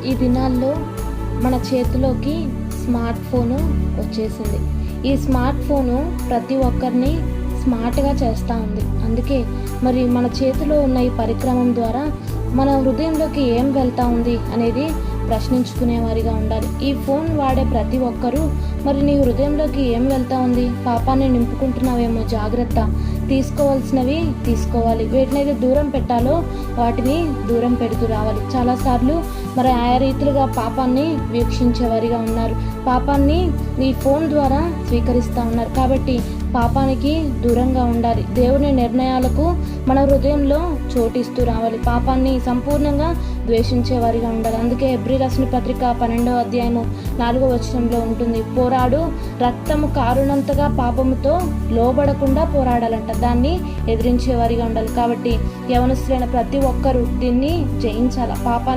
ఈ దినాల్లో మన చేతిలోకి స్మార్ట్ ఫోను వచ్చేసింది. ఈ స్మార్ట్ ఫోను ప్రతి ఒక్కరిని స్మార్ట్గా చేస్తూ ఉంది. అందుకే మరి మన చేతిలో ఉన్న ఈ పరికరం ద్వారా మన హృదయంలోకి ఏం వెళ్తూ ఉంది అనేది ప్రశ్నించుకునేవారిగా ఉండాలి. ఈ ఫోన్ వాడే ప్రతి ఒక్కరూ మరి నీ హృదయంలోకి ఏం వెళ్తూ ఉంది, పాపాన్ని నింపుకుంటున్నావేమో, జాగ్రత్త, తీసుకోవాల్సినవి తీసుకోవాలి, వేటినైతే దూరం పెట్టాలో వాటిని దూరం పెడుతూ రావాలి. చాలాసార్లు మరి ఆయా రీతిలుగా పాపాన్ని వీక్షించేవారిగా ఉన్నారు, పాపాన్ని ఈ ఫోన్ ద్వారా స్వీకరిస్తూ ఉన్నారు. కాబట్టి పాపానికి దూరంగా ఉండాలి. దేవుని నిర్ణయాలకు మన హృదయంలో చోటిస్తూ రావాలి. పాపాన్ని సంపూర్ణంగా ద్వేషించేవారిగా ఉండాలి. అందుకే హెబ్రీ రాసిన పత్రిక 12వ అధ్యాయము 4వ వచనంలో ఉంటుంది, పోరాడు, రక్తము కారునంతగా పాపముతో లోబడకుండా పోరాడాలంట. దాన్ని ఎదిరించేవారిగా ఉండాలి. కాబట్టి యవనస్తులైన ప్రతి ఒక్కరూ దీన్ని జయించాలి. పాపాన్ని